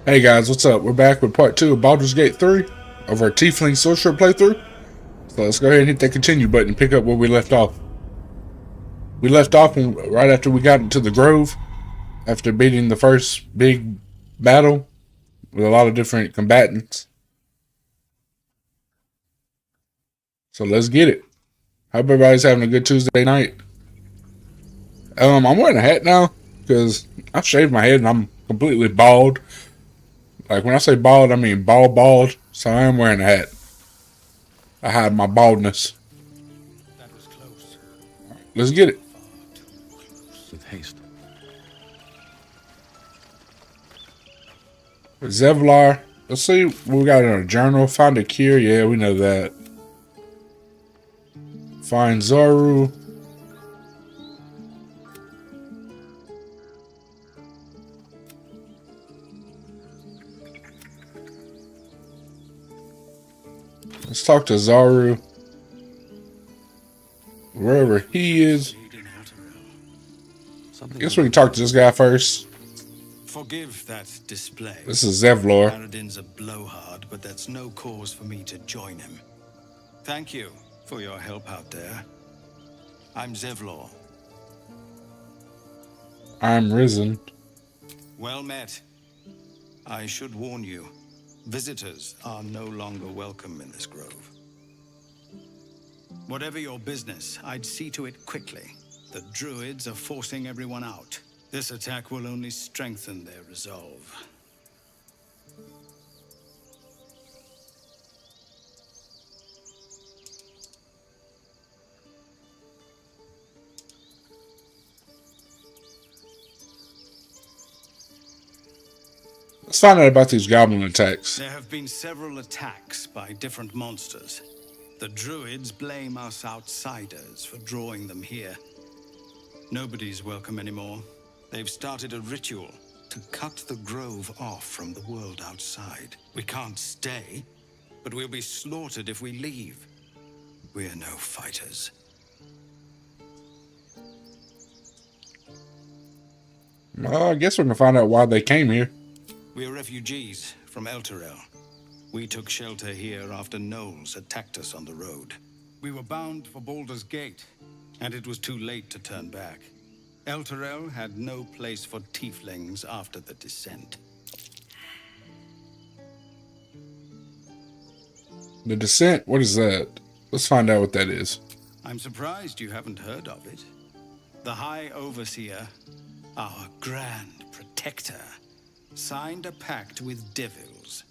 Hey guys, what's up? We're back with part 2 of Baldur's Gate 3 of our Tiefling Sorcerer playthrough. So let's go ahead and hit that continue button and pick up where we left off. We left off right after we got into the grove, after beating the first big battle with a lot of different combatants. So let's get it. Hope everybody's having a good Tuesday night. I'm wearing a hat now because I've shaved my head and I'm completely bald. Like when I say bald, I mean bald. So I am wearing a hat. I hide my baldness. That was close. Let's get it. With haste. Zevlar. Let's see what we got in our journal. Find a cure. Yeah, we know that. Find Zoru. Let's talk to Zoru. Wherever he is. I guess we can talk to this guy first. Forgive that display. This is Zevlor. Paladin's a blowhard, but that's no cause for me to join him. Thank you for your help out there. I'm Zevlor. I'm Risen. Well met. I should warn you, visitors are no longer welcome in this grove. Whatever your business, I'd see to it quickly. The druids are forcing everyone out. This attack will only strengthen their resolve. Let's find out about these goblin attacks. There have been several attacks by different monsters. The druids blame us outsiders for drawing them here. Nobody's welcome anymore. They've started a ritual to cut the grove off from the world outside. We can't stay, but we'll be slaughtered if we leave. We're no fighters. Well, I guess we can find out why they came here. We're refugees from Elturel. We took shelter here after gnolls attacked us on the road. We were bound for Baldur's Gate, and it was too late to turn back. Elturel had no place for tieflings after the descent. The Descent? What is that? Let's find out what that is. I'm surprised you haven't heard of it. The High Overseer, our Grand Protector, signed a pact with devils.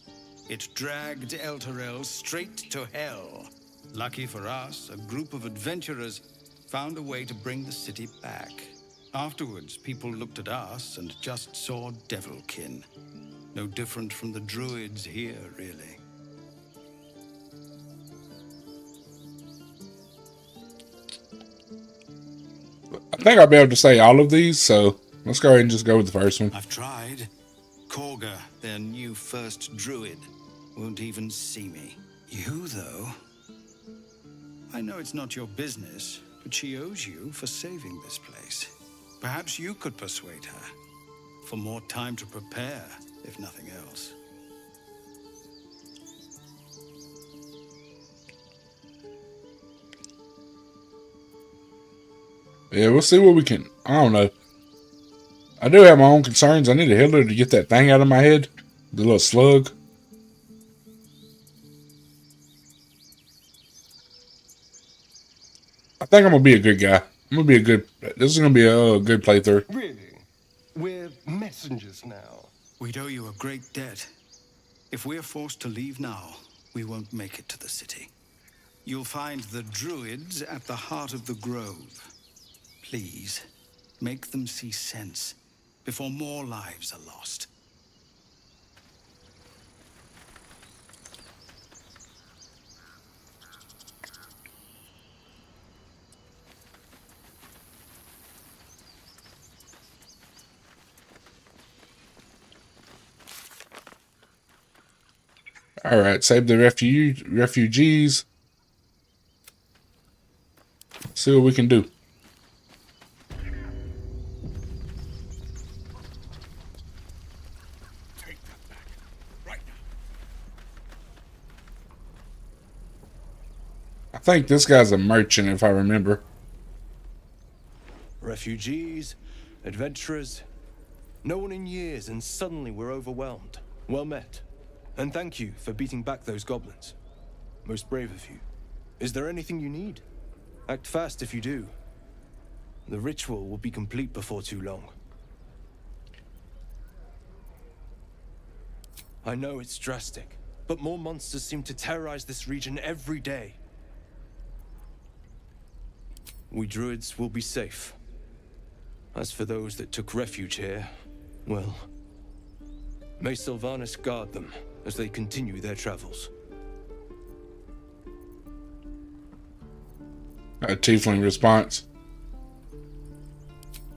It dragged Elturel straight to hell. Lucky for us, a group of adventurers found a way to bring the city back. Afterwards, people looked at us and just saw devilkin. No different from the druids here, really. I think I'll be able to say all of these, so let's go ahead and just go with the first one. I've tried. Korga, their new first druid, won't even see me. You, though? I know it's not your business, but she owes you for saving this place. Perhaps you could persuade her. For more time to prepare, if nothing else. Yeah, we'll see what we can. I don't know. I do have my own concerns. I need a healer to get that thing out of my head. The little slug. I think I'm going to be a good guy. This is going to be a good playthrough. Really? We're messengers now. We'd owe you a great debt. If we're forced to leave now, we won't make it to the city. You'll find the druids at the heart of the grove. Please, make them see sense before more lives are lost. Alright, save the refugees. See what we can do. Take that back. I think this guy's a merchant, if I remember. Refugees, adventurers, no one in years, and suddenly we're overwhelmed. Well met. And thank you for beating back those goblins. Most brave of you. Is there anything you need? Act fast if you do. The ritual will be complete before too long. I know it's drastic, but more monsters seem to terrorize this region every day. We druids will be safe. As for those that took refuge here, well, may Sylvanas guard them as they continue their travels. A tiefling response.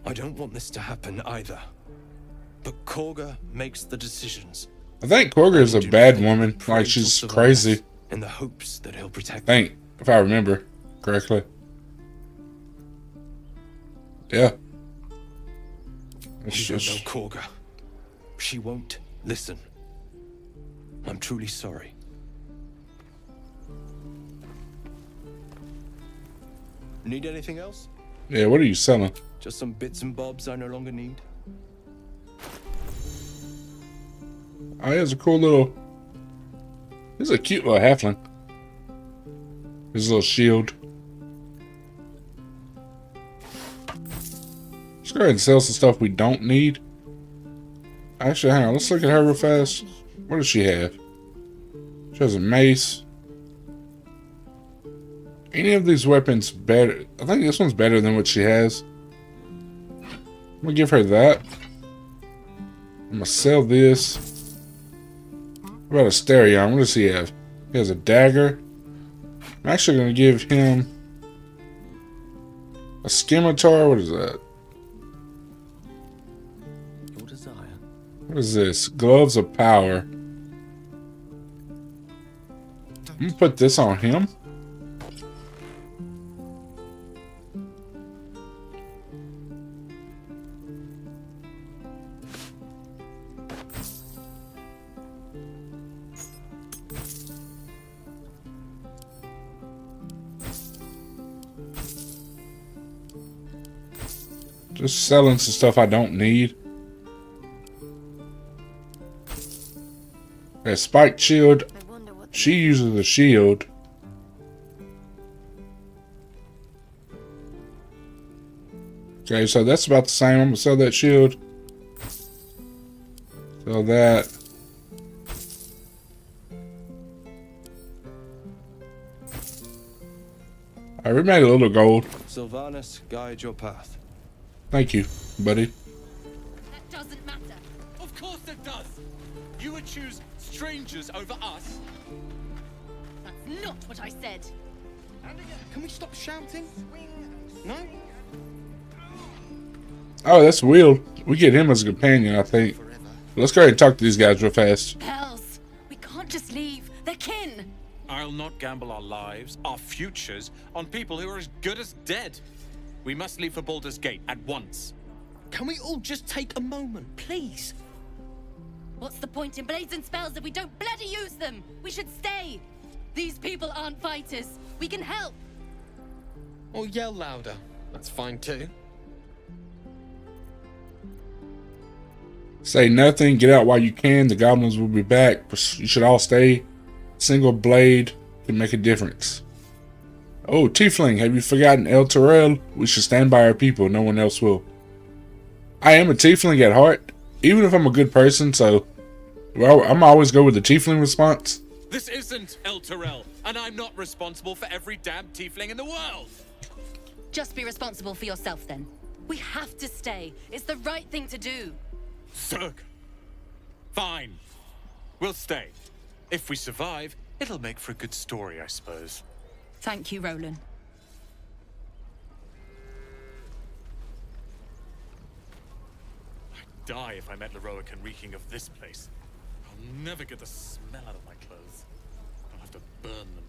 I don't want this to happen either. But Korga makes the decisions. I think Korga is a bad woman. Like, she's crazy. In the hopes that he'll I protect think, if I remember correctly. Yeah. It's You don't just, know Korga. She won't listen. I'm truly sorry. Need anything else? yeah, what are you selling? Just some bits and bobs I no longer need. Oh, he has a cool little... He's a cute little halfling. His little shield. Let's go ahead and sell some stuff we don't need. Actually, hang on. Let's look at her real fast. What does she have? She has a mace. Any of these weapons better? I think this one's better than what she has. I'm gonna give her that. I'm gonna sell this. What about Asterion? What does he have? He has a dagger. I'm actually gonna give him a scimitar. What is that? Your desire. What is this? Gloves of power. I'm gonna put this on him. Just selling some stuff I don't need. A spiked shield. She uses a shield. Okay, so that's about the same. I'm gonna sell that shield. Sell that. Alright, we made a little gold. Sylvanas, guide your path. Thank you, buddy. That doesn't matter. Of course it does. You would choose strangers over us. That's not what I said. Can we stop shouting? No? Oh, that's Will. We get him as a companion, I think. Let's go ahead and talk to these guys real fast. Bells, we can't just leave. They're kin. I'll not gamble our lives, our futures, on people who are as good as dead. We must leave for Baldur's Gate at once. Can we all just take a moment, please? What's the point in blades and spells if we don't bloody use them? We should stay. These people aren't fighters. We can help. Or yell louder. That's fine too. Say nothing. Get out while you can. The goblins will be back. You should all stay. Single blade can make a difference. Oh, Tiefling, have you forgotten El Terrell? We should stand by our people. No one else will. I am a Tiefling at heart, even if I'm a good person, so... Well, I'm always go with the Tiefling response. This isn't El Terrell, and I'm not responsible for every damn tiefling in the world. Just be responsible for yourself then. We have to stay. It's the right thing to do. Zerg. Fine. We'll stay. If we survive, it'll make for a good story, I suppose. Thank you, Roland. I'd die if I met Leroican reeking of this place. I'll never get the smell out of my clothes. I'll have to burn them.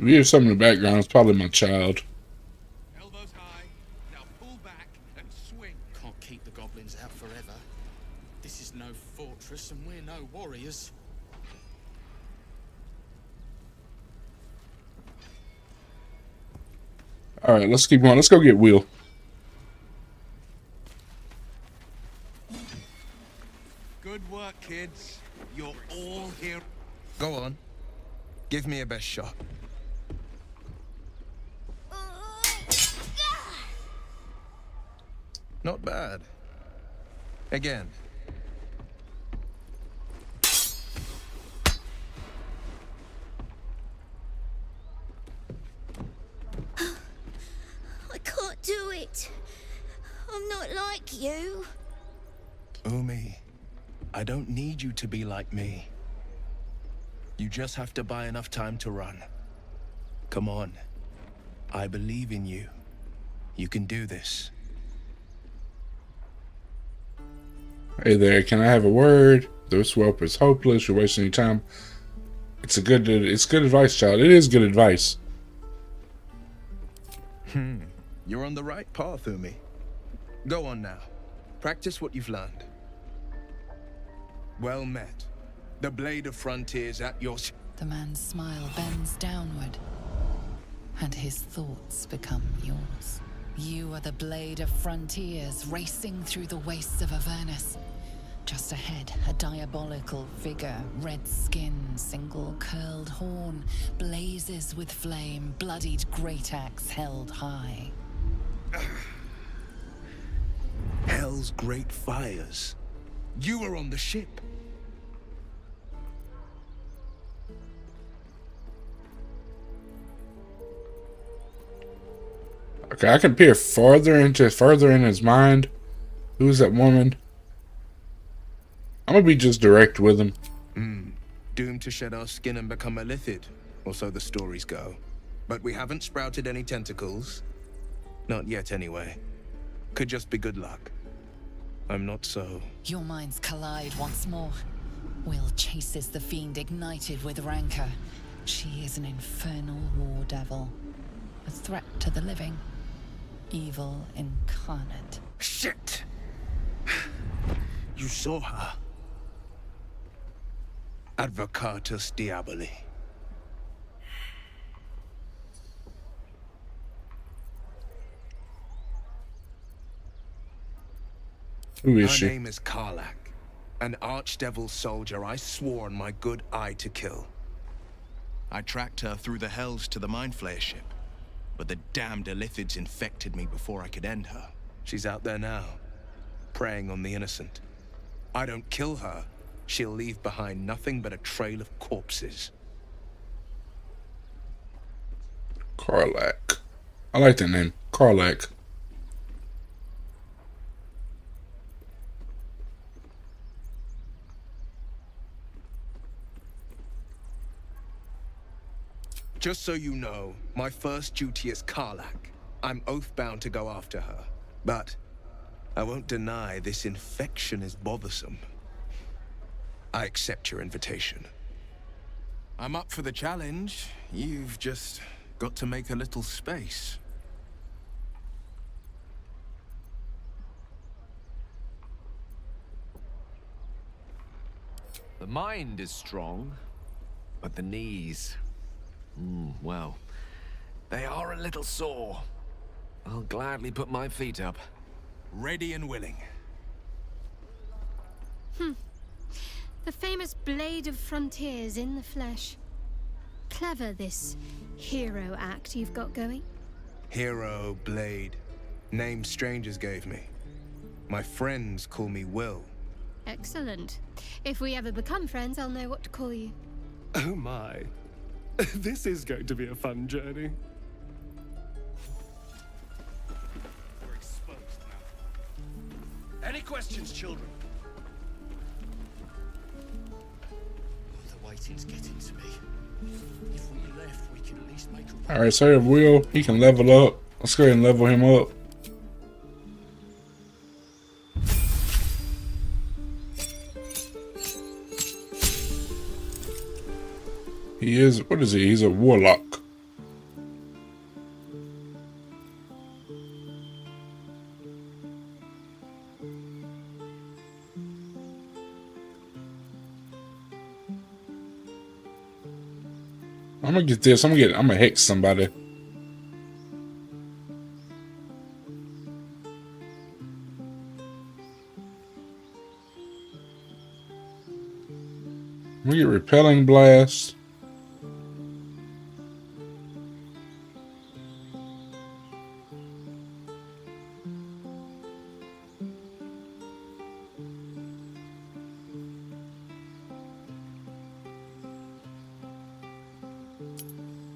If you hear something in the background, it's probably my child. Elbows high. Now pull back and swing. Can't keep the goblins out forever. This is no fortress and we're no warriors. Alright, let's keep going. Let's go get Will. Good work, kids. You're all here. Go on. Give me a best shot. Not bad. Again. I can't do it. I'm not like you. Umi, I don't need you to be like me. You just have to buy enough time to run. Come on. I believe in you. You can do this. Hey there, can I have a word? This whelp is hopeless. You're wasting your time. It's good advice, child. It is good advice. You're on the right path, Umi. Go on now. Practice what you've learned. Well met. The blade of frontiers at your... The man's smile bends downward, and his thoughts become yours. You are the blade of frontiers racing through the wastes of Avernus. Just ahead, a diabolical figure, red skin, single curled horn, blazes with flame, bloodied great axe held high. Hell's great fires. You were on the ship. Okay, I can peer further in his mind. Who's that woman? I'm gonna be just direct with him. Doomed to shed our skin and become a lithid, or so the stories go. But we haven't sprouted any tentacles. Not yet, anyway. Could just be good luck. I'm not so... Your minds collide once more. Will chases the fiend ignited with rancor. She is an infernal war devil. A threat to the living. Evil incarnate. Shit! You saw her. Advocatus Diaboli. Who is Her she? name is Karlak, an archdevil soldier I swore on my good eye to kill. I tracked her through the hells to the Mind Flayer ship, but the damned Illithids infected me before I could end her. She's out there now, preying on the innocent. I don't kill her, she'll leave behind nothing but a trail of corpses. Karlak. I like that name. Karlak. Just so you know, my first duty is Karlak. I'm oath-bound to go after her. But I won't deny this infection is bothersome. I accept your invitation. I'm up for the challenge. You've just got to make a little space. The mind is strong, but the knees... well, they are a little sore. I'll gladly put my feet up. Ready and willing. The famous Blade of Frontiers in the flesh. Clever, this hero act you've got going. Hero, Blade. Name strangers gave me. My friends call me Will. Excellent. If we ever become friends, I'll know what to call you. Oh my. This is going to be a fun journey. We're exposed now. Any questions, children? The waiting's getting to me. If we left, we could at least make a... Alright, so if Will, he can level up. Let's go ahead and level him up. He is, what is he? He's a warlock. I'm gonna get this. I'm gonna hex somebody. I'm gonna get repelling blast.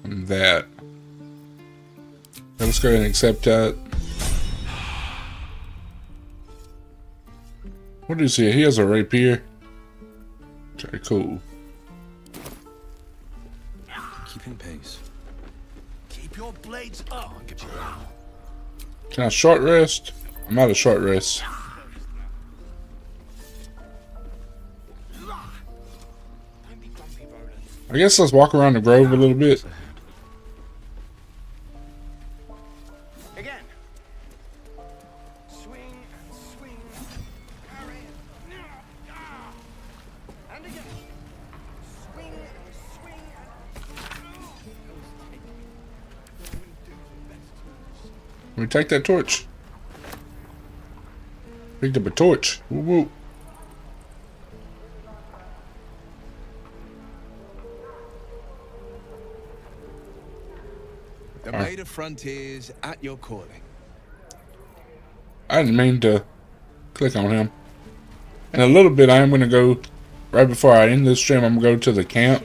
And that. Let's go ahead and accept that. What is he? He has a rapier. Okay, cool. Keeping pace. Keep your blades up. Can I short rest? I'm out of short rest. I guess let's walk around the grove a little bit. Again. Swing and swing. Parry. And again. Swing and swing. Let me take that torch. Picked up a torch. Woo woo. The Maid of Frontiers at your calling. I didn't mean to click on him. In a little bit, I am going to go, right before I end this stream, I'm going to go to the camp.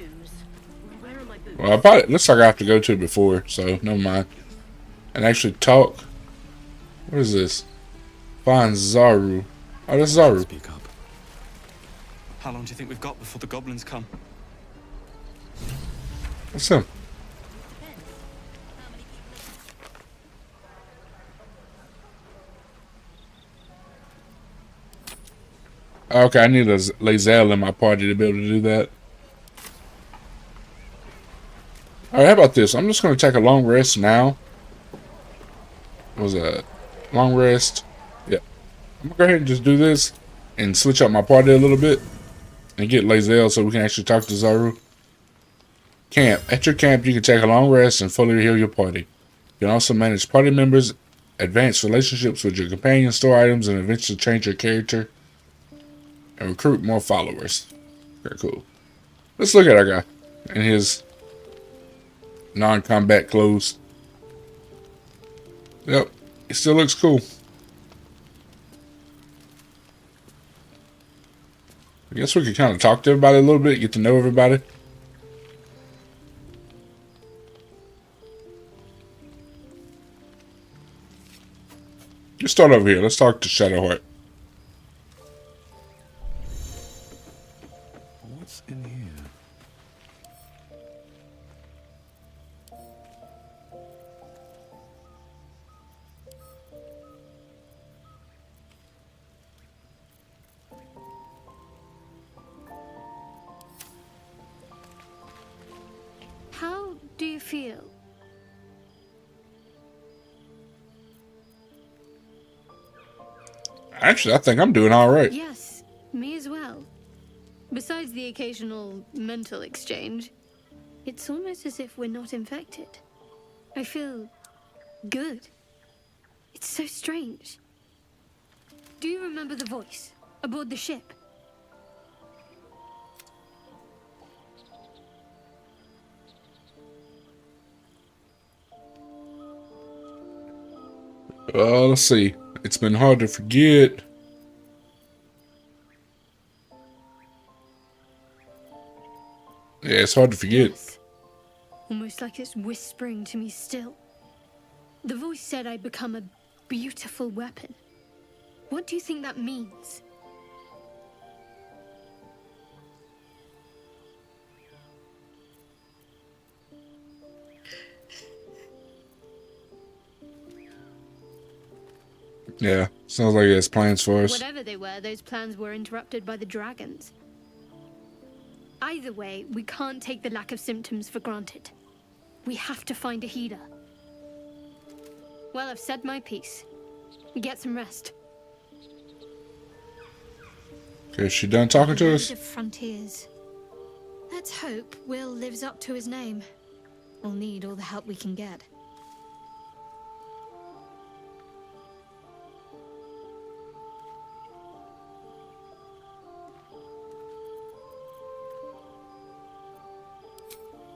Well, it looks like I have to go to it before, so never mind. And actually talk. What is this? Find Zaru. Oh, that's Zaru. Speak up. How long do you think we've got before the goblins come? What's him? Okay, I need a Lae'zel in my party to be able to do that. Alright, how about this? I'm just going to take a long rest now. What was that? Long rest. Yeah. I'm going to go ahead and just do this and switch up my party a little bit and get Lae'zel so we can actually talk to Zaru. Camp. At your camp, you can take a long rest and fully heal your party. You can also manage party members, advance relationships with your companions, store items, and eventually change your character and recruit more followers. Very cool. Let's look at our guy and his non-combat clothes. Yep, it still looks cool. I guess we could kind of talk to everybody a little bit, get to know everybody. Let's start over here. Let's talk to Shadowheart. What's in here? How do you feel? Actually, I think I'm doing all right. Yes, me as well. Besides the occasional mental exchange, it's almost as if we're not infected. I feel good. It's so strange. Do you remember the voice aboard the ship? Let's see. It's been hard to forget. Yeah, it's hard to forget. Yes. Almost like it's whispering to me still. The voice said I'd become a beautiful weapon. What do you think that means? Yeah, sounds like it has plans for us. Whatever they were, those plans were interrupted by the dragons. Either way, we can't take the lack of symptoms for granted. We have to find a healer. Well, I've said my piece. Get some rest. Okay, is she done talking to us? Blade of Frontiers. Let's hope Will lives up to his name. We'll need all the help we can get.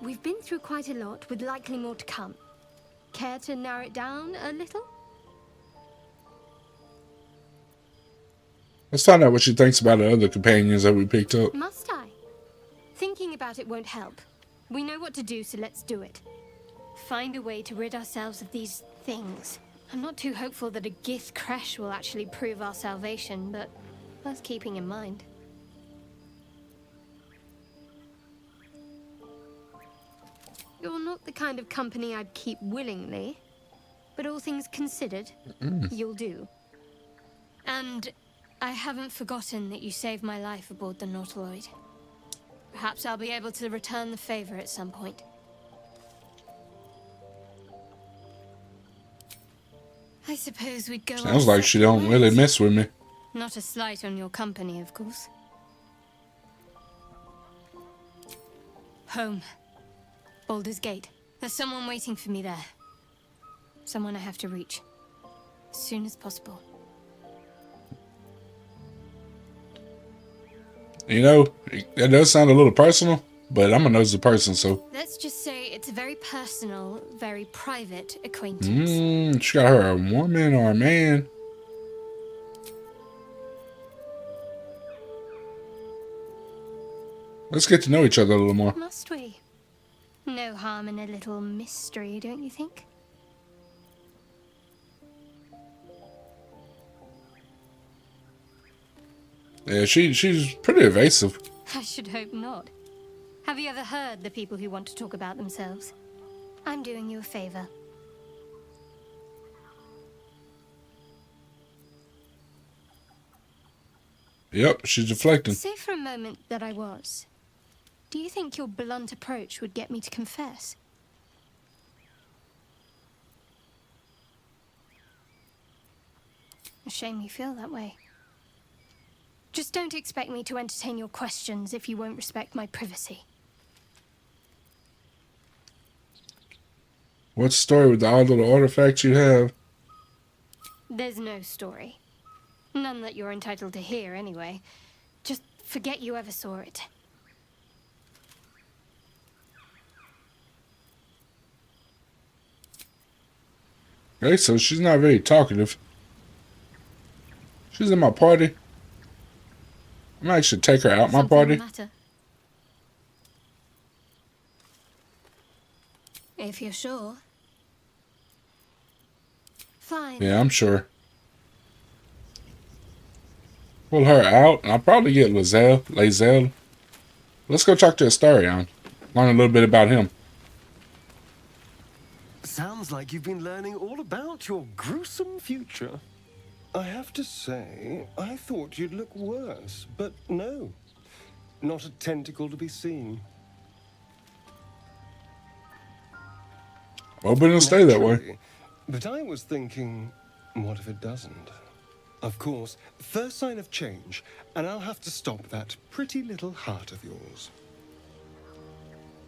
We've been through quite a lot, with likely more to come. Care to narrow it down a little? Let's find out what she thinks about the other companions that we picked up. Must I? Thinking about it won't help. We know what to do, so let's do it. Find a way to rid ourselves of these things. I'm not too hopeful that a Gith crash will actually prove our salvation, but worth keeping in mind. You're not the kind of company I'd keep willingly, but all things considered, you'll do. And I haven't forgotten that you saved my life aboard the Nautiloid. Perhaps I'll be able to return the favor at some point. I suppose we'd go. Sounds like she don't really mess with me. Not a slight on your company, of course. Home. Baldur's Gate. There's someone waiting for me there. Someone I have to reach. As soon as possible. You know, that does sound a little personal, but I'm a nosy person, so. Let's just say it's a very personal, very private acquaintance. She got her a woman or a man. Let's get to know each other a little more. Must we? No harm in a little mystery, don't you think? Yeah, she's pretty evasive. I should hope not. Have you ever heard the people who want to talk about themselves? I'm doing you a favor. Yep, she's deflecting. Say for a moment that I was. Do you think your blunt approach would get me to confess? A shame you feel that way. Just don't expect me to entertain your questions if you won't respect my privacy. What's the story with the odd little artifacts you have? There's no story. None that you're entitled to hear, anyway. Just forget you ever saw it. Okay, so she's not very talkative. She's in my party. I might actually take her out my party. Matter. If you're sure. Fine. Yeah, I'm sure. Pull her out, and I'll probably get Lae'zel. Let's go talk to Astarion. Learn a little bit about him. Sounds like you've been learning all about your gruesome future. I have to say, I thought you'd look worse, but no. Not a tentacle to be seen. Hoping it'll stay that way. But I was thinking, what if it doesn't? Of course, first sign of change, and I'll have to stop that pretty little heart of yours.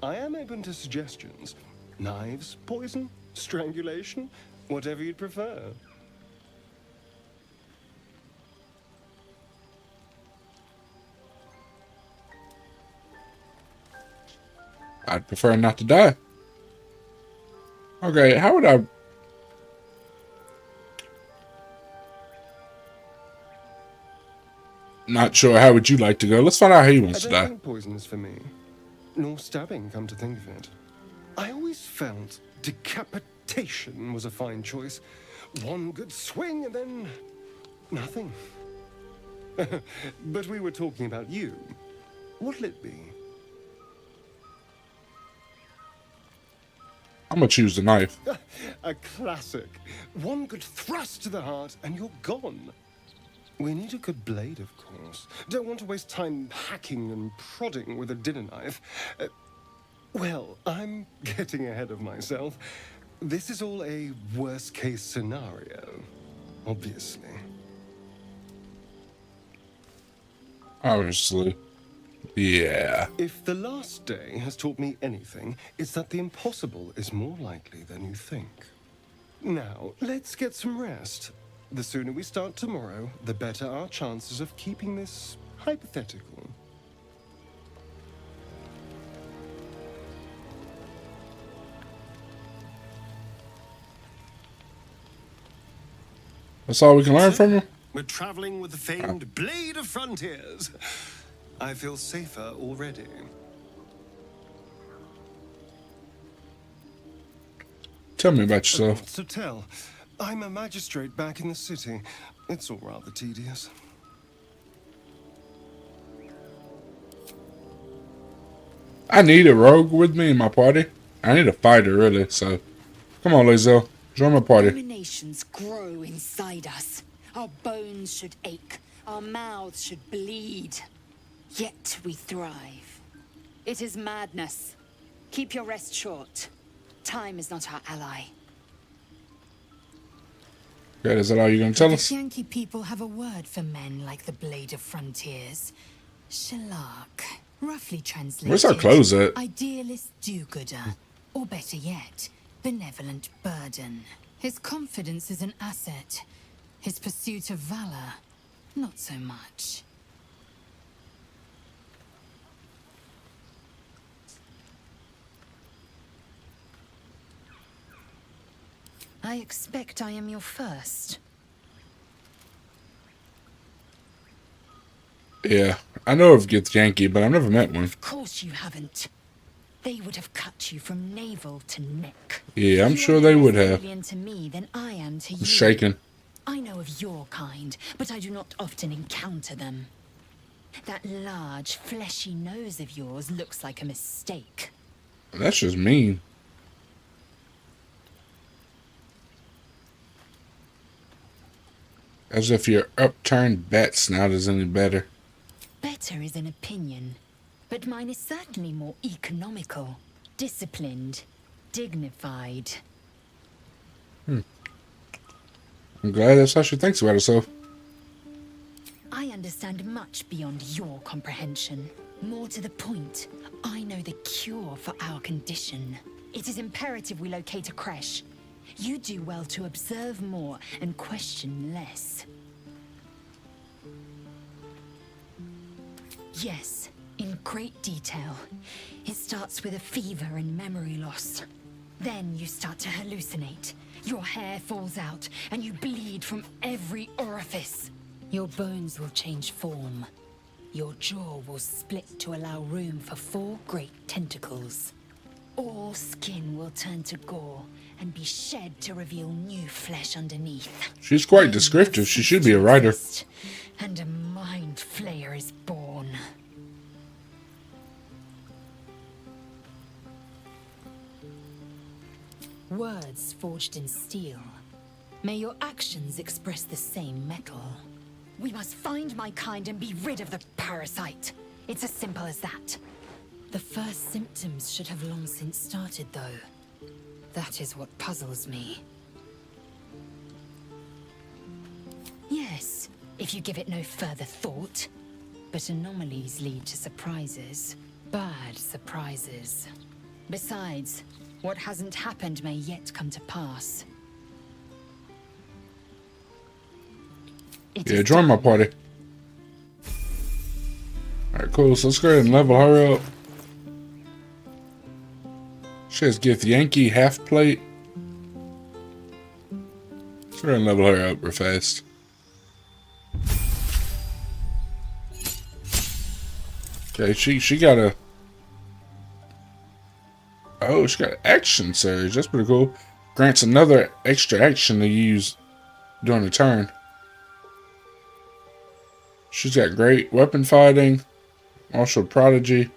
I am open to suggestions. Knives, poison, strangulation, whatever you'd prefer. I'd prefer not to die. Okay, how would I... Not sure. How would you like to go? Let's find out how he wants to I don't die. think poison is for me. Nor stabbing, come to think of it. I always felt decapitation was a fine choice. One good swing and then... nothing. But we were talking about you. What'll it be? I'm gonna choose the knife. A classic. One good thrust to the heart and you're gone. We need a good blade, of course. Don't want to waste time hacking and prodding with a dinner knife. Well, I'm getting ahead of myself. This is all a worst-case scenario, obviously. Obviously. Yeah. If the last day has taught me anything, it's that the impossible is more likely than you think. Now, let's get some rest. The sooner we start tomorrow, the better our chances of keeping this hypothetical. That's all we can learn from him? We're traveling with the famed Blade of Frontiers. I feel safer already. Tell me about yourself. What's to tell? I'm a magistrate back in the city. It's all rather tedious. I need a rogue with me in my party. I need a fighter, really, so... Come on, Lazel. Join my party. Emanations grow inside us. Our bones should ache. Our mouths should bleed. Yet we thrive. It is madness. Keep your rest short. Time is not our ally. Okay, is that all you're going to tell us? The Yankee people have a word for men like the Blade of Frontiers. Shalark. Roughly translated. Where's our clothes at? Idealist do-gooder. Or better yet, benevolent burden. His confidence is an asset. His pursuit of valor, not so much. I expect I am your first. Yeah, I know of Githyanki, but I've never met one. Of course you haven't. They would have cut you from navel to neck. Yeah, I'm sure they would have. Alien to me than I am to you. I'm shaking. I know of your kind, but I do not often encounter them. That large, fleshy nose of yours looks like a mistake. That's just mean. As if your upturned bat snout is any better. Better is an opinion, but mine is certainly more economical, disciplined, dignified. I'm glad that's how she thinks about herself. I understand much beyond your comprehension. More to the point, I know the cure for our condition. It is imperative we locate a creche. You do well to observe more and question less. Yes, in great detail. It starts with a fever and memory loss. Then you start to hallucinate. Your hair falls out, and you bleed from every orifice. Your bones will change form. Your jaw will split to allow room for 4 great tentacles. All skin will turn to gore and be shed to reveal new flesh underneath. She's quite descriptive. She should be a writer. And a mind flayer is born. Words forged in steel. May your actions express the same metal. We must find my kind and be rid of the parasite. It's as simple as that. The first symptoms should have long since started, though. That is what puzzles me. Yes, if you give it no further thought. But anomalies lead to surprises. Bad surprises. Besides, what hasn't happened may yet come to pass. Yeah, join my party. Alright, cool. So let's go ahead and level her up. She has Githyanki half plate. Let's go ahead and level her up real fast. Okay, she got a... Oh, she got an action surge. That's pretty cool. Grants another extra action to use during a turn. She's got great weapon fighting. Also prodigy.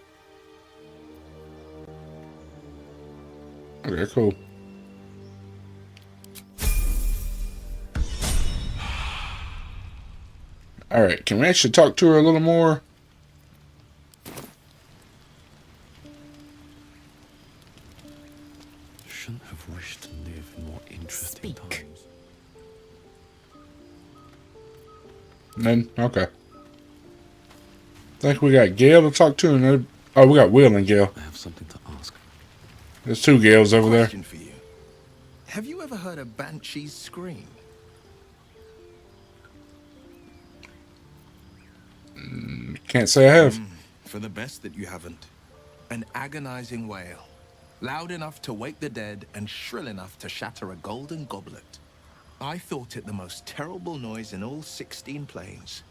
Okay, cool. Alright, can we actually talk to her a little more? Shouldn't have wished to live in more interesting times. None? Okay. think we got Gale to talk to, and oh, we got Will and Gale. I have something to ask. There's 2 Gales over there. Question for you. Have you ever heard a banshee's scream? Can't say I have. For the best that you haven't. An agonizing wail. Loud enough to wake the dead and shrill enough to shatter a golden goblet. I thought it the most terrible noise in all 16 planes.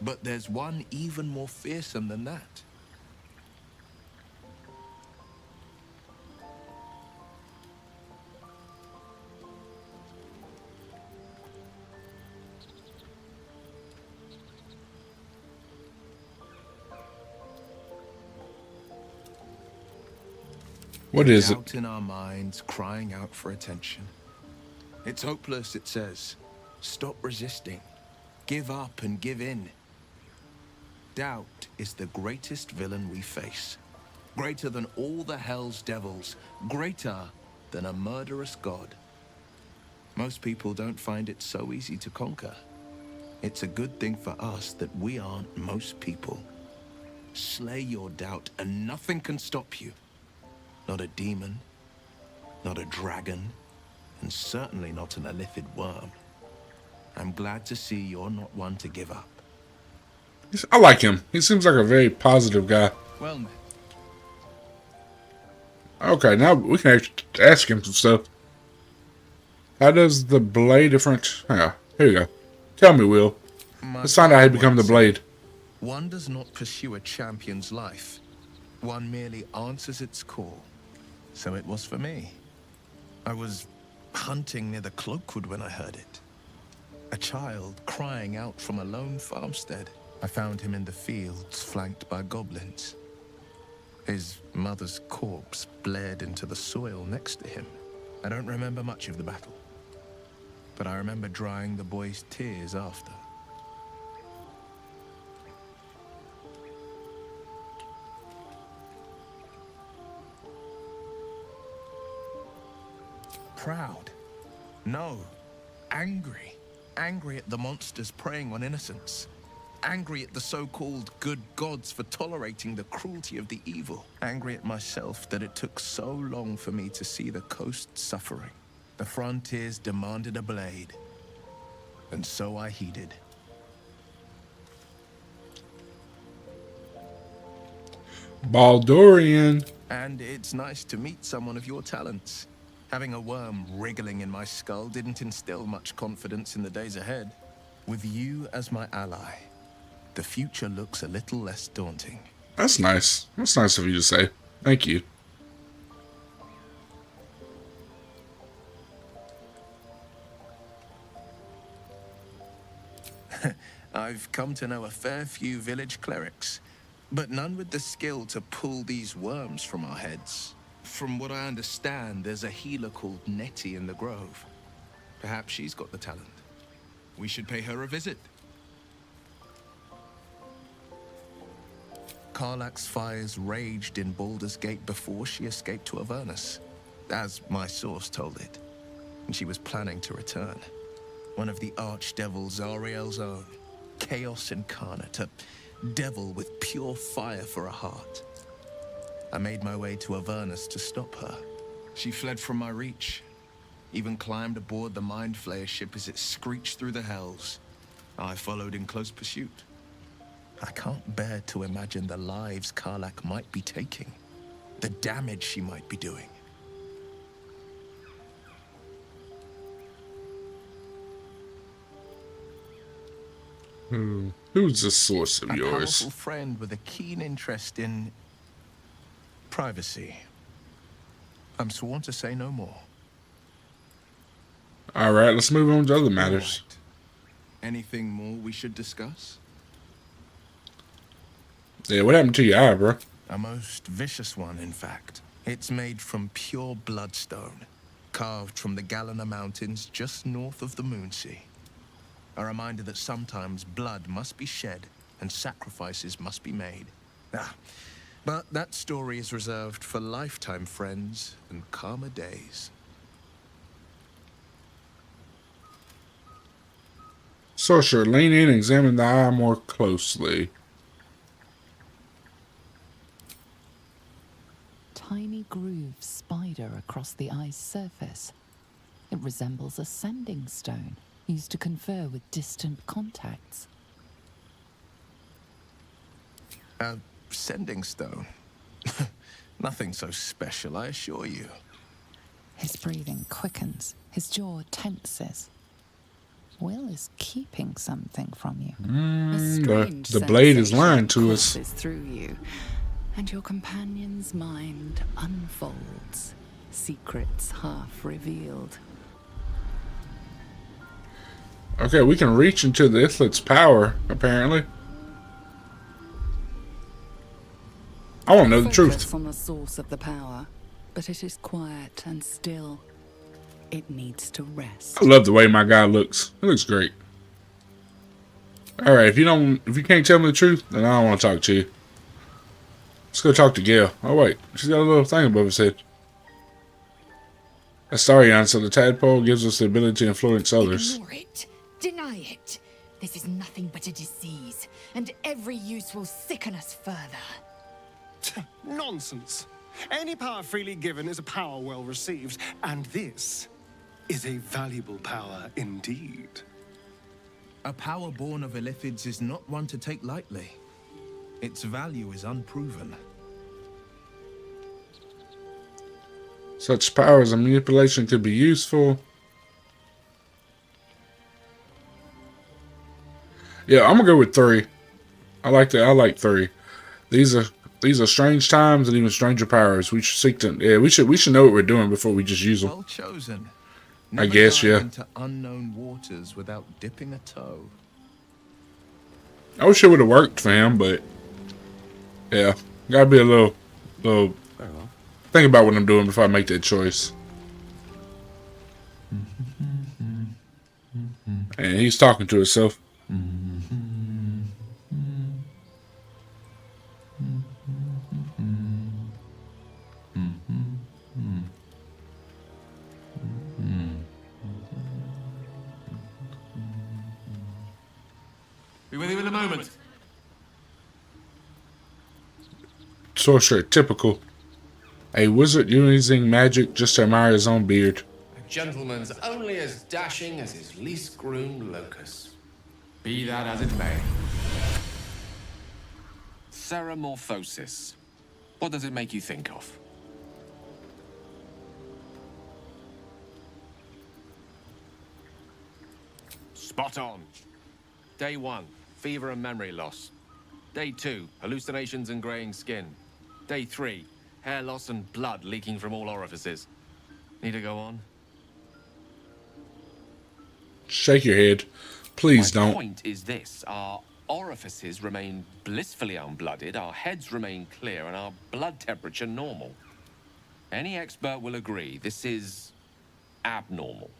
But there's one even more fearsome than that. What is it? Doubt in our minds, crying out for attention. It's hopeless, it says. Stop resisting. Give up and give in. Doubt is the greatest villain we face. Greater than all the hell's devils. Greater than a murderous god. Most people don't find it so easy to conquer. It's a good thing for us that we aren't most people. Slay your doubt and nothing can stop you. Not a demon, not a dragon, and certainly not an illithid worm. I'm glad to see you're not one to give up. I like him. He seems like a very positive guy. Well met. Okay, now we can actually ask him some stuff. How does the blade different? Yeah, here you go. Tell me, Will. Let's find out how you become the blade. One does not pursue a champion's life. One merely answers its call. So it was for me. I was hunting near the Cloakwood when I heard it. A child crying out from a lone farmstead. I found him in the fields, flanked by goblins. His mother's corpse blared into the soil next to him. I don't remember much of the battle, but I remember drying the boy's tears after. Proud. No. Angry. Angry at the monsters preying on innocents. Angry at the so-called good gods for tolerating the cruelty of the evil. Angry at myself that it took so long for me to see the coast suffering. The frontiers demanded a blade. And so I heeded. Baldurian. And it's nice to meet someone of your talents. Having a worm wriggling in my skull didn't instill much confidence in the days ahead. With you as my ally, the future looks a little less daunting. That's nice. That's nice of you to say. Thank you. I've come to know a fair few village clerics, but none with the skill to pull these worms from our heads. From what I understand, there's a healer called Nettie in the Grove. Perhaps she's got the talent. We should pay her a visit. Karlach's fires raged in Baldur's Gate before she escaped to Avernus, as my source told it. And she was planning to return. One of the archdevils Zariel's own. Chaos incarnate, a devil with pure fire for a heart. I made my way to Avernus to stop her. She fled from my reach. Even climbed aboard the Mind Flayer ship as it screeched through the hells. I followed in close pursuit. I can't bear to imagine the lives Karlach might be taking. The damage she might be doing. Who's the source of A yours? powerful friend with a keen interest in privacy. I'm sworn to say no more. Alright, let's move on to other matters. Anything more we should discuss? Yeah, what happened to your eye, bro? A most vicious one, in fact. It's made from pure bloodstone, carved from the Galena Mountains just north of the Moonsea. A reminder that sometimes blood must be shed and sacrifices must be made. But that story is reserved for lifetime friends and calmer days. Sorcerer, lean in and examine the eye more closely. tiny groove spider across the eye's surface. It resembles a sending stone used to confer with distant contacts. A sending stone? Nothing so special, I assure you. His breathing quickens, his jaw tenses. Will is keeping something from you. The blade is lying to us. Through you, and your companion's mind unfolds, secrets half revealed. Okay, we can reach into the Ifrit's power, apparently. I want to know the truth. Focus on the source of the power, but it is quiet and still. It needs to rest. I love the way my guy looks. He looks great. All right, if you can't tell me the truth, then I don't want to talk to you. Let's go talk to Gale. Oh wait, she's got a little thing above his head. Astarion, so the tadpole gives us the ability to influence others. Ignore it. Deny it. This is nothing but a disease, and every use will sicken us further. Nonsense. Any power freely given is a power well received, and this is a valuable power indeed. A power born of Illithids is not one to take lightly. Its value is unproven. Such powers and manipulation could be useful. Yeah, I'm gonna go with 3. I like that. I like 3. These are strange times and even stranger powers. We should seek them. Yeah, we should know what we're doing before we just use them. Well chosen. I guess, yeah. Into unknown waters without dipping a toe. I wish it would have worked for him, but yeah, gotta be a little. Think about what I'm doing before I make that choice. And he's talking to himself. Be with you in a moment. Sorcerer, typical. A wizard using magic just to admire his own beard. A gentleman's only as dashing as his least groomed locus. Be that as it may. Ceramorphosis. What does it make you think of? Spot on. Day 1, fever and memory loss. Day 2, hallucinations and graying skin. Day 3, hair loss and blood leaking from all orifices. Need to go on? Shake your head. Please My don't. point is this. Our orifices remain blissfully unblooded, our heads remain clear, and our blood temperature normal. Any expert will agree this is abnormal.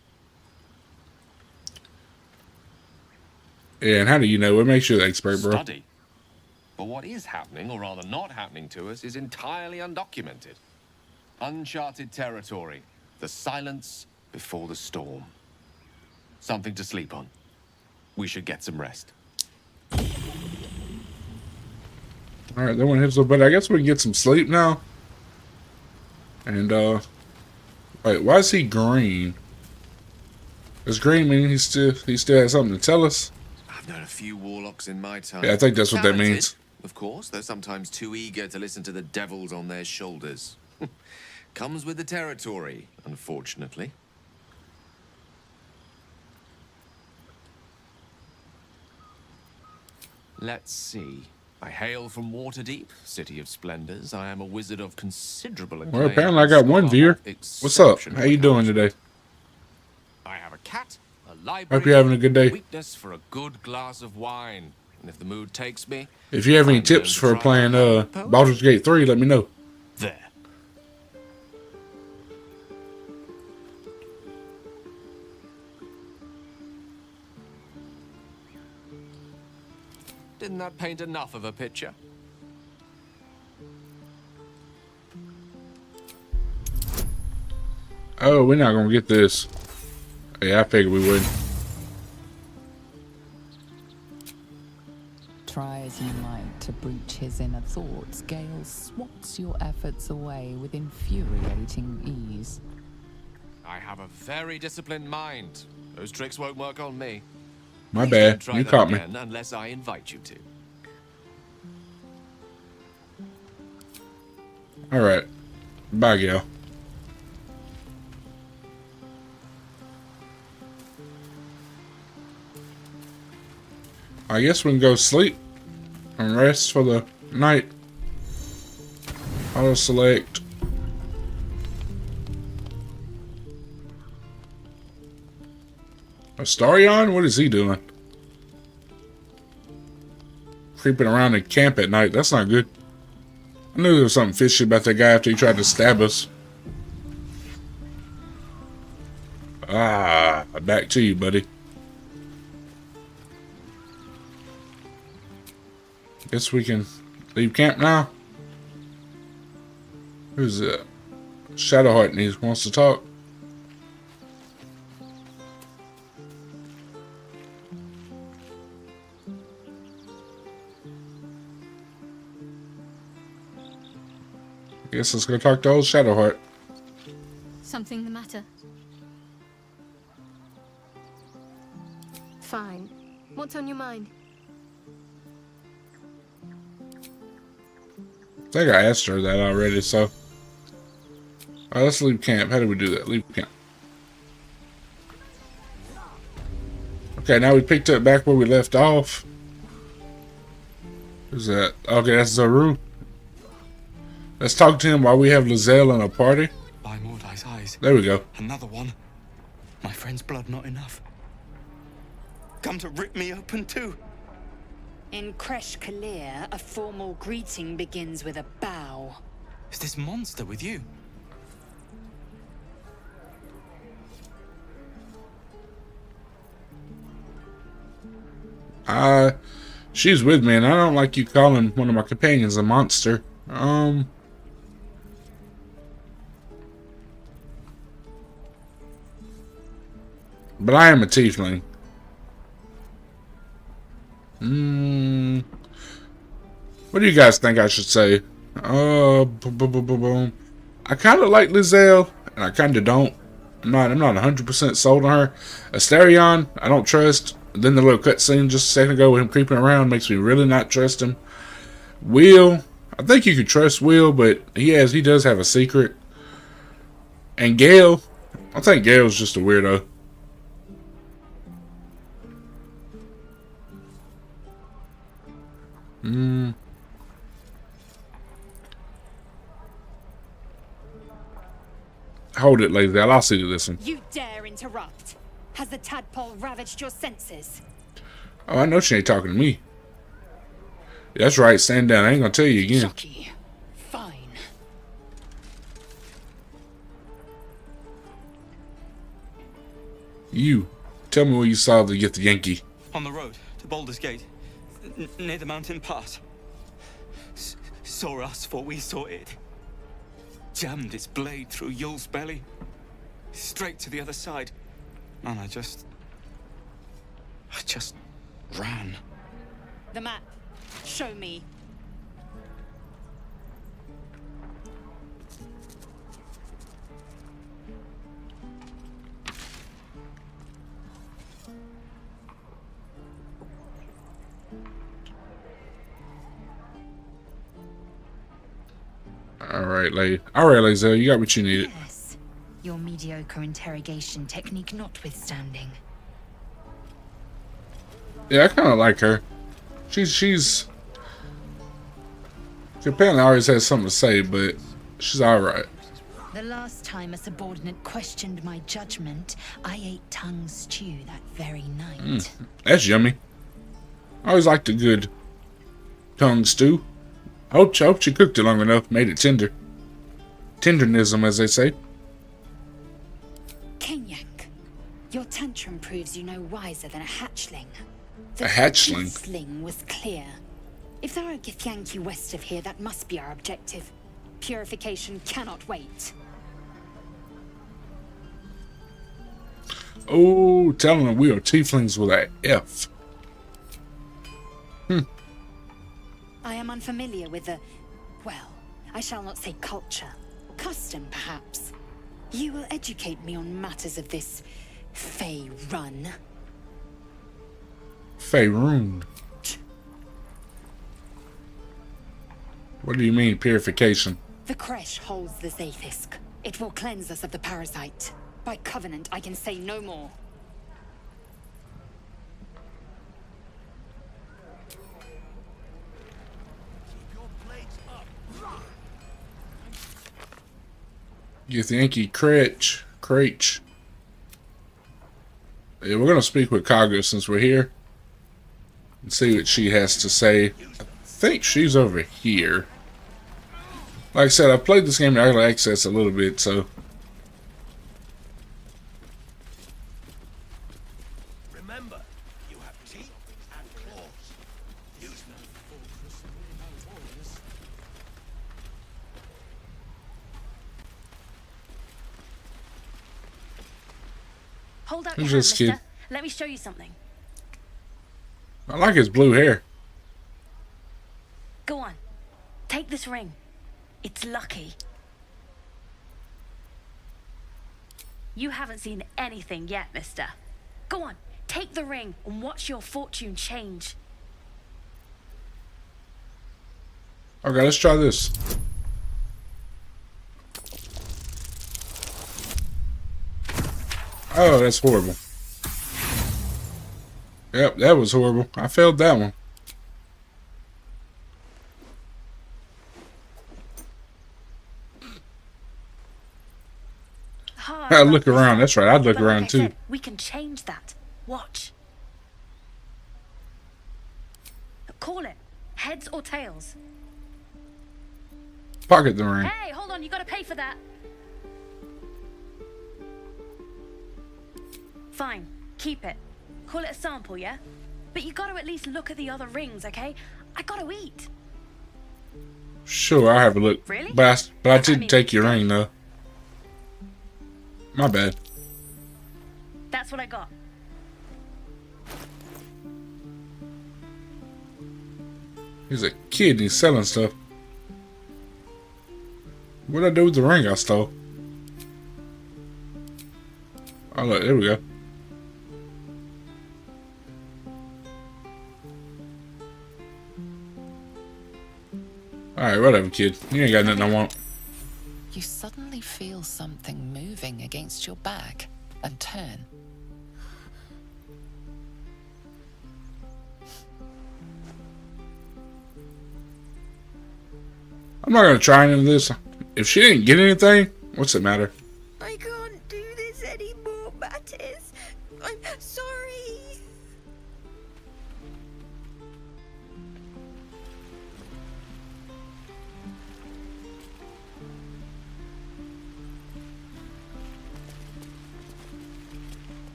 Yeah, and how do you know? What makes you the expert, bro? Study. But what is happening, or rather not happening to us, is entirely undocumented. Uncharted territory. The silence before the storm. Something to sleep on. We should get some rest. Alright, that one hits a little bit. I guess we can get some sleep now. And, wait, why is he green? Does green mean he still has something to tell us? I've known a few warlocks in my time. Yeah, I think that's what that Talented, means. Of course, they're sometimes too eager to listen to the devils on their shoulders. Comes with the territory, unfortunately. Let's see. I hail from Waterdeep, city of splendors. I am a wizard of considerable acclaim. Well, apparently I got one viewer. What's up? How you doing today? I have a cat, a library, Hope you're having a good day. weakness for a good glass of wine. And if the mood takes me, If you have any tips for playing Baldur's Gate 3, let me know. there. Didn't that paint enough of a picture? Oh, we're not gonna get this. Yeah, I figured we would. Try as you might to breach his inner thoughts, Gale swats your efforts away with infuriating ease. I have a very disciplined mind. Those tricks won't work on me. My Please bad. don't try You them caught me. again unless I invite you to. Alright. Bye, Gale. I guess we can go sleep and rest for the night. Auto select. Astarion? What is he doing? Creeping around the camp at night. That's not good. I knew there was something fishy about that guy after he tried to stab us. Ah, back to you, buddy. Guess we can leave camp now. Who's that? Shadowheart wants to talk. Guess let's go talk to old Shadowheart. Something the matter? Fine. What's on your mind? I think I asked her that already, so. Alright, let's leave camp. How do we do that? Leave camp. Okay, now we picked up back where we left off. Who's that? Okay, that's Zaru. Let's talk to him while we have Lizelle in a party. By Mordai's eyes. There we go. Another one. My friend's blood not enough. Come to rip me open too. In Kresh Kalir, a formal greeting begins with a bow. Is this monster with you? She's with me, and I don't like you calling one of my companions a monster. But I am a tiefling. What do you guys think I should say? Boom. I kind of like Lizelle, and I kind of don't. I'm not 100% sold on her. Astarion, I don't trust. Then the little cutscene just a second ago with him creeping around makes me really not trust him. Will, I think you could trust Will, but he does have a secret. And Gale, I think Gale's just a weirdo. Hold it, Lizelle. I'll see to this one. You dare interrupt? Has the tadpole ravaged your senses? Oh, I know she ain't talking to me. That's right. Stand down. I ain't gonna tell you again. Shocky. Fine. You. Tell me where you saw to get the Yankee. On the road to Baldur's Gate, near the mountain pass. Saw us before we saw it. Jammed its blade through Yul's belly, straight to the other side, and I just ran. The map. Show me. Alright, Lizelle, you got what you needed. Yes. Your mediocre interrogation technique notwithstanding. Yeah, I kind of like her. She apparently always has something to say, but she's alright. The last time a subordinate questioned my judgment, I ate tongue stew that very night. That's yummy. I always liked a good tongue stew. I hope she cooked it long enough, made it tender. Tendernism, as they say. Kenyak, your tantrum proves you no wiser than a hatchling. A hatchling? The sling was clear. If there are a Githyanki west of here, that must be our objective. Purification cannot wait. Oh, telling them we are tieflings with a F. I am unfamiliar with the, well, I shall not say culture. Custom, perhaps. You will educate me on matters of this Faerûn. Faerûn. What do you mean, purification? The creche holds the Zaithisk. It will cleanse us of the parasite. By covenant, I can say no more. You thinky Cratch. Yeah, we're gonna speak with Kaga since we're here and see what she has to say. I think she's over here. Like I said, I played this game in early access a little bit, so. Remember, you have teeth and claws. Use them. Hold out Who's your hand, this kid? mister. Let me show you something. I like his blue hair. Go on. Take this ring. It's lucky. You haven't seen anything yet, mister. Go on. Take the ring and watch your fortune change. Okay, let's try this. Oh, that's horrible. Yep, that was horrible. I failed that one. I look around. That's right. I'd look But around like I too. said, we can change that. Watch. Call it. Heads or tails. Pocket the ring. Hey, hold on. You gotta pay for that. Fine. Keep it. Call it a sample, yeah? But you gotta at least look at the other rings, okay? I gotta eat. Sure, I'll have a look. Really? But I didn't take your ring though. My bad. That's what I got. He's a kid and he's selling stuff. What'd I do with the ring I stole? Oh look, there we go. Alright, whatever, kid. You ain't got nothing I want. You suddenly feel something moving against your back and turn. I'm not gonna try any of this. If she didn't get anything, what's it matter? I can't do this anymore, Mattis. I'm sorry.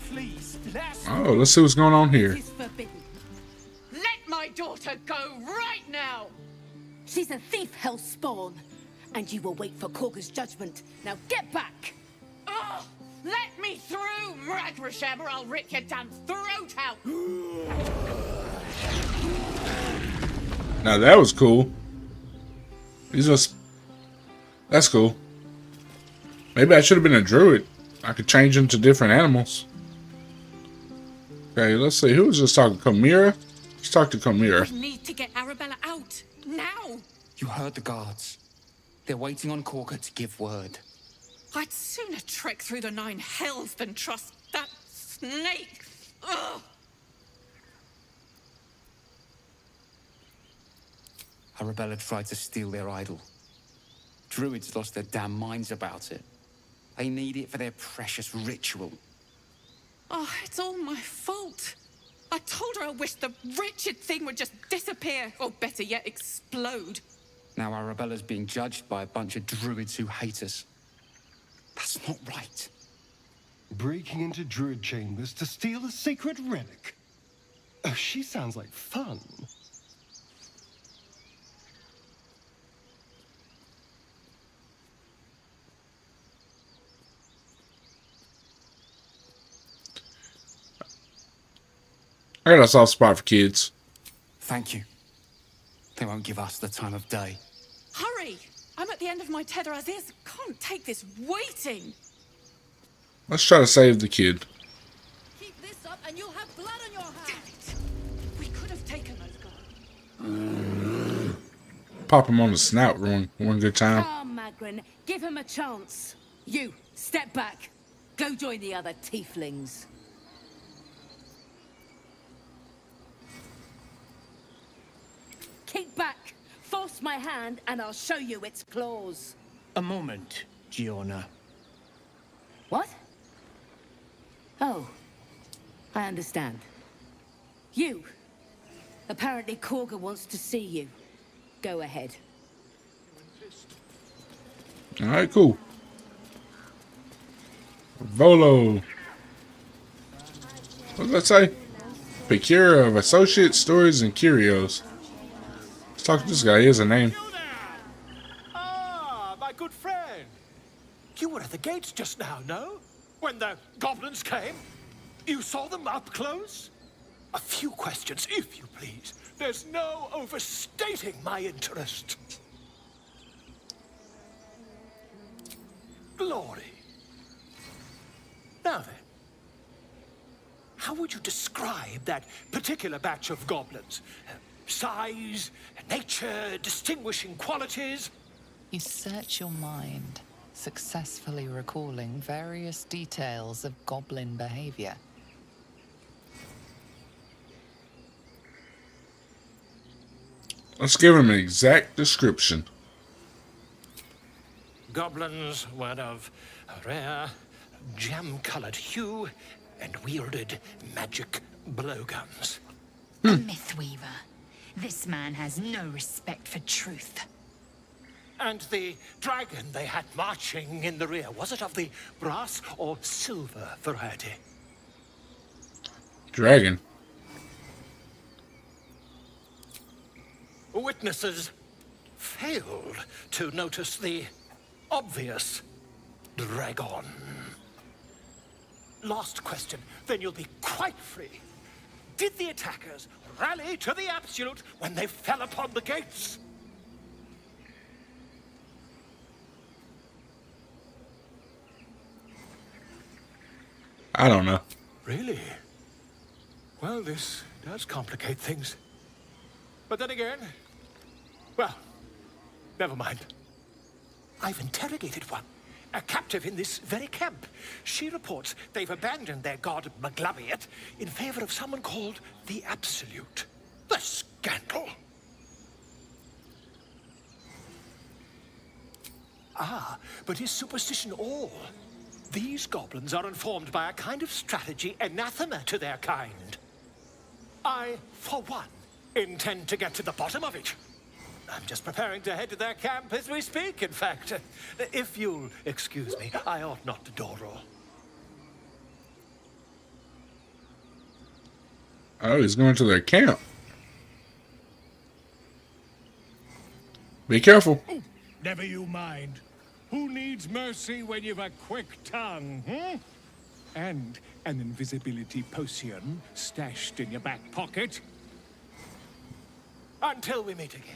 Please, last Oh, let's see what's going on here. It's forbidden. Let my daughter go right now. She's a thief, hell spawn, and you will wait for Korga's judgment. Now get back. Oh, let me through, Mragrasham, or I'll rip your damn throat out. Now that was cool. These are. That's cool. Maybe I should have been a druid. I could change into different animals. Okay, let's see. Who was just talking? Chimera? Let's talk to Chimera. We need to get Arabella out now. You heard the guards. They're waiting on Korga to give word. I'd sooner trek through the 9 hells than trust that snake. Ugh. Arabella tried to steal their idol. Druids lost their damn minds about it. They need it for their precious ritual. Oh, it's all my fault. I told her I wished the wretched thing would just disappear, or better yet, explode. Now Arabella's being judged by a bunch of druids who hate us. That's not right. Breaking into druid chambers to steal a sacred relic. Oh, she sounds like fun. I got a soft spot for kids. Thank you. They won't give us the time of day. Hurry! I'm at the end of my tether as is. Can't take this waiting. Let's try to save the kid. Keep this up and you'll have blood on your hands. We could have taken those guys. Pop him on the snout one good time. Come, Magrin. Give him a chance. You, step back. Go join the other tieflings. Keep back. Force my hand and I'll show you its claws. A moment, Giorna. What? Oh, I understand. You. Apparently Korga wants to see you. Go ahead. Alright, cool. Volo. What did I say? Procure of associates, stories, and curios. Let's talk to this guy. He has a name. Ah, my good friend. You were at the gates just now, no? When the goblins came? You saw them up close? A few questions, if you please. There's no overstating my interest. Glory. Now then, how would you describe that particular batch of goblins? Size, nature, distinguishing qualities? You search your mind, successfully recalling various details of goblin behavior. Let's give him an exact description. Goblins were of a rare, jam-colored hue and wielded magic blowguns. A mythweaver. This man has no respect for truth. And the dragon they had marching in the rear, was it of the brass or silver variety? Dragon. Witnesses failed to notice the obvious dragon. Last question, then you'll be quite free. Did the attackers rally to the absolute when they fell upon the gates? I don't know. Really? Well, this does complicate things. But then again, well, never mind. I've interrogated one, a captive in this very camp. She reports they've abandoned their god Maglabiet in favor of someone called the Absolute. The scandal! Ah, but is superstition all? These goblins are informed by a kind of strategy anathema to their kind. I, for one, intend to get to the bottom of it. I'm just preparing to head to their camp as we speak, in fact. If you'll excuse me, I ought not to dawdle. Oh, he's going to their camp. Be careful. Never you mind. Who needs mercy when you've a quick tongue, hmm? And an invisibility potion stashed in your back pocket? Until we meet again.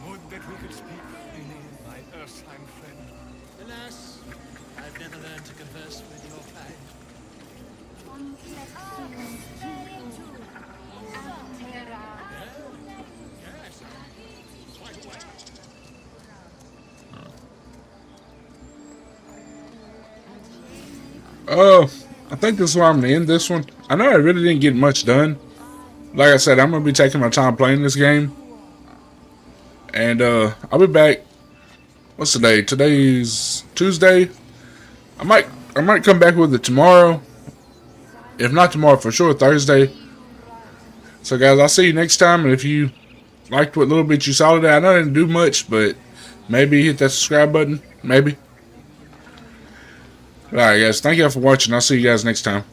Would that we could speak freely, my Ursine friend. Alas, I've never learned to converse with your kind. I think this is where I'm going to end this one. I know I really didn't get much done. Like I said, I'm going to be taking my time playing this game. And I'll be back. What's today? Today's Tuesday. I might come back with it tomorrow. If not tomorrow, for sure Thursday. So guys, I'll see you next time. And if you liked what little bit you saw today, I know I didn't do much, but maybe hit that subscribe button. Maybe. Alright guys, thank y'all for watching. I'll see you guys next time.